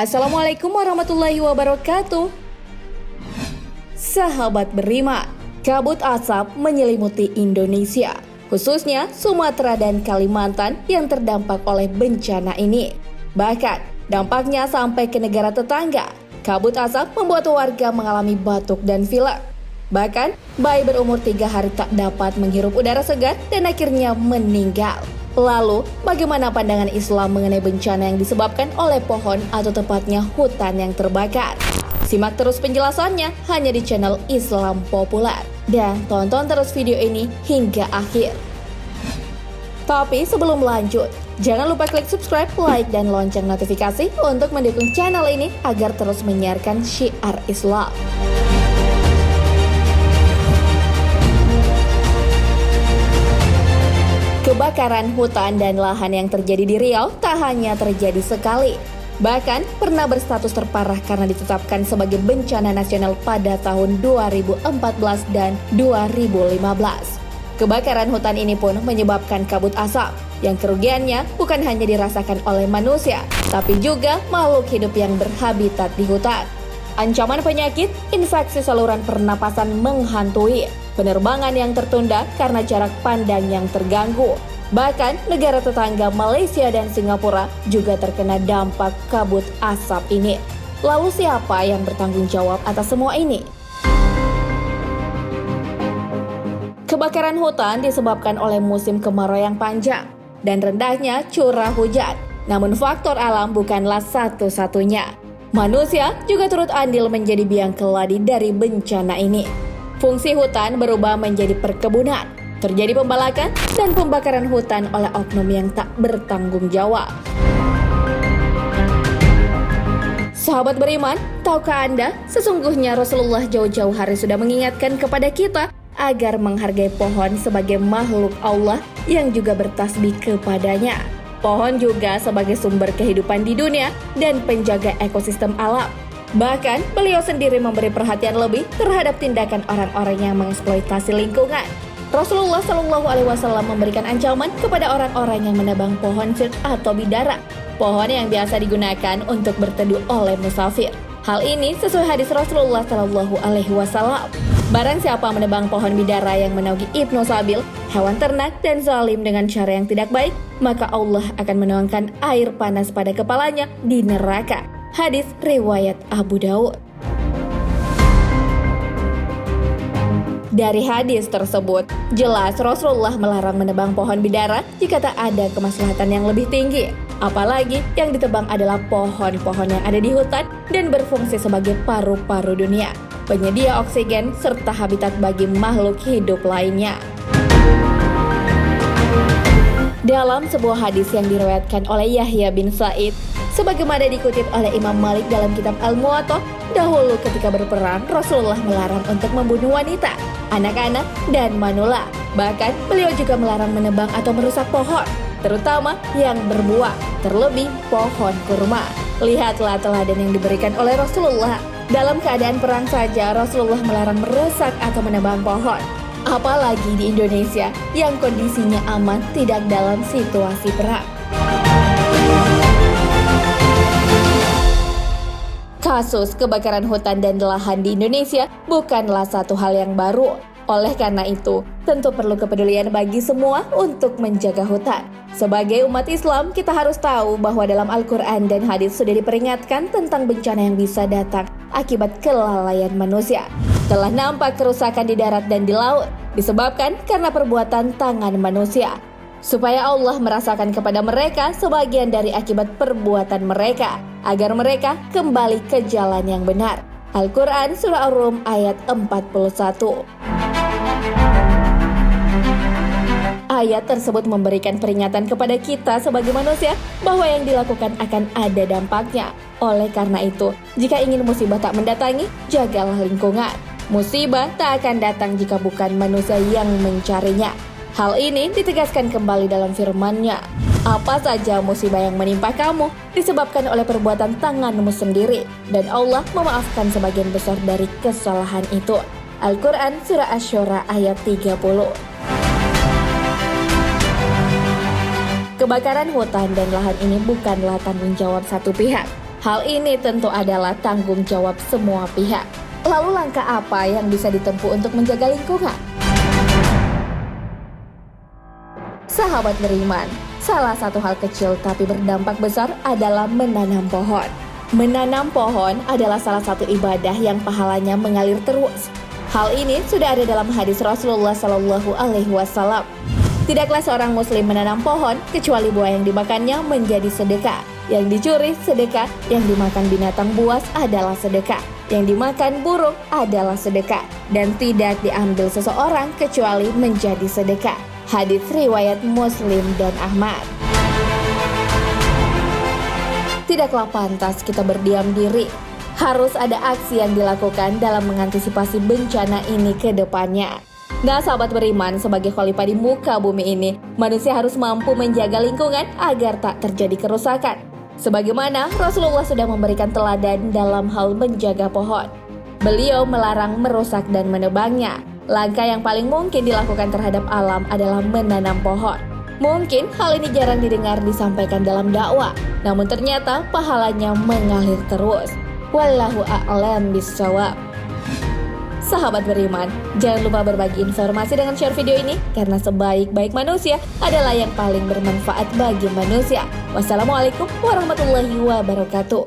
Assalamualaikum warahmatullahi wabarakatuh. Sahabat beriman, kabut asap menyelimuti Indonesia, khususnya Sumatera dan Kalimantan yang terdampak oleh bencana ini. Bahkan, dampaknya sampai ke negara tetangga. Kabut asap membuat warga mengalami batuk dan pilek. Bahkan, bayi berumur 3 hari tak dapat menghirup udara segar dan akhirnya meninggal. Lalu, bagaimana pandangan Islam mengenai bencana yang disebabkan oleh pohon atau tepatnya hutan yang terbakar? Simak terus penjelasannya hanya di channel Islam Populer. Dan tonton terus video ini hingga akhir. Tapi sebelum lanjut, jangan lupa klik subscribe, like, dan lonceng notifikasi untuk mendukung channel ini agar terus menyiarkan syiar Islam. Kebakaran hutan dan lahan yang terjadi di Riau tak hanya terjadi sekali, bahkan pernah berstatus terparah karena ditetapkan sebagai bencana nasional pada tahun 2014 dan 2015. Kebakaran hutan ini pun menyebabkan kabut asap, yang kerugiannya bukan hanya dirasakan oleh manusia, tapi juga makhluk hidup yang berhabitat di hutan. Ancaman penyakit, infeksi saluran pernapasan menghantui, penerbangan yang tertunda karena jarak pandang yang terganggu. Bahkan negara tetangga Malaysia dan Singapura juga terkena dampak kabut asap ini. Lalu siapa yang bertanggung jawab atas semua ini? Kebakaran hutan disebabkan oleh musim kemarau yang panjang dan rendahnya curah hujan. Namun faktor alam bukanlah satu-satunya. Manusia juga turut andil menjadi biang keladi dari bencana ini. Fungsi hutan berubah menjadi perkebunan, terjadi pembalakan dan pembakaran hutan oleh oknum yang tak bertanggung jawab. Sahabat beriman, tahukah Anda, sesungguhnya Rasulullah jauh-jauh hari sudah mengingatkan kepada kita agar menghargai pohon sebagai makhluk Allah yang juga bertasbih kepadanya. Pohon juga sebagai sumber kehidupan di dunia dan penjaga ekosistem alam. Bahkan, beliau sendiri memberi perhatian lebih terhadap tindakan orang-orang yang mengeksploitasi lingkungan. Rasulullah Shallallahu Alaihi Wasallam memberikan ancaman kepada orang-orang yang menebang pohon sirk atau bidara, pohon yang biasa digunakan untuk berteduh oleh musafir. Hal ini sesuai hadis Rasulullah Shallallahu Alaihi Wasallam. Barang siapa menebang pohon bidara yang menaungi Ibnu Sabil, hewan ternak dan zalim dengan cara yang tidak baik, maka Allah akan menuangkan air panas pada kepalanya di neraka. Hadis riwayat Abu Daud. Dari hadis tersebut, jelas Rasulullah melarang menebang pohon bidara jika tak ada kemaslahatan yang lebih tinggi. Apalagi yang ditebang adalah pohon-pohon yang ada di hutan dan berfungsi sebagai paru-paru dunia, penyedia oksigen serta habitat bagi makhluk hidup lainnya. Dalam sebuah hadis yang diriwayatkan oleh Yahya bin Sa'id, sebagaimana dikutip oleh Imam Malik dalam kitab Al-Muwatta, dahulu ketika berperang, Rasulullah melarang untuk membunuh wanita, anak-anak, dan manula. Bahkan, beliau juga melarang menebang atau merusak pohon, terutama yang berbuah, terlebih pohon kurma. Lihatlah teladan yang diberikan oleh Rasulullah. Dalam keadaan perang saja, Rasulullah melarang merusak atau menebang pohon. Apalagi di Indonesia yang kondisinya aman tidak dalam situasi perang. Kasus kebakaran hutan dan lahan di Indonesia bukanlah satu hal yang baru. Oleh karena itu, tentu perlu kepedulian bagi semua untuk menjaga hutan. Sebagai umat Islam, kita harus tahu bahwa dalam Al-Quran dan hadis sudah diperingatkan tentang bencana yang bisa datang akibat kelalaian manusia. Telah nampak kerusakan di darat dan di laut, disebabkan karena perbuatan tangan manusia. Supaya Allah merasakan kepada mereka sebagian dari akibat perbuatan mereka, agar mereka kembali ke jalan yang benar. Al-Quran Surah Ar-Rum ayat 41. Ayat tersebut memberikan peringatan kepada kita sebagai manusia bahwa yang dilakukan akan ada dampaknya. Oleh karena itu, jika ingin musibah tak mendatangi, jagalah lingkungan. Musibah tak akan datang jika bukan manusia yang mencarinya. Hal ini ditegaskan kembali dalam firman-Nya. Apa saja musibah yang menimpa kamu disebabkan oleh perbuatan tanganmu sendiri, dan Allah memaafkan sebagian besar dari kesalahan itu. Al-Quran Surah Asy-Syura ayat 30. Kebakaran hutan dan lahan ini bukanlah tanggung jawab satu pihak. Hal ini tentu adalah tanggung jawab semua pihak. Lalu langkah apa yang bisa ditempuh untuk menjaga lingkungan? Sahabat beriman, salah satu hal kecil tapi berdampak besar adalah menanam pohon. Menanam pohon adalah salah satu ibadah yang pahalanya mengalir terus. Hal ini sudah ada dalam hadis Rasulullah Shallallahu Alaihi Wasallam. Tidaklah seorang muslim menanam pohon kecuali buah yang dimakannya menjadi sedekah. Yang dicuri sedekah, yang dimakan binatang buas adalah sedekah, yang dimakan burung adalah sedekah, dan tidak diambil seseorang kecuali menjadi sedekah. Hadis riwayat Muslim dan Ahmad. Tidaklah pantas kita berdiam diri. Harus ada aksi yang dilakukan dalam mengantisipasi bencana ini ke depannya. Nah, sahabat beriman, sebagai khalifah di muka bumi ini, manusia harus mampu menjaga lingkungan agar tak terjadi kerusakan. Sebagaimana Rasulullah sudah memberikan teladan dalam hal menjaga pohon. Beliau melarang merusak dan menebangnya. Langkah yang paling mungkin dilakukan terhadap alam adalah menanam pohon. Mungkin hal ini jarang didengar disampaikan dalam dakwah, namun ternyata pahalanya mengalir terus. Wallahu a'lam bishawab. Sahabat beriman, jangan lupa berbagi informasi dengan share video ini, karena sebaik-baik manusia adalah yang paling bermanfaat bagi manusia. Wassalamualaikum warahmatullahi wabarakatuh.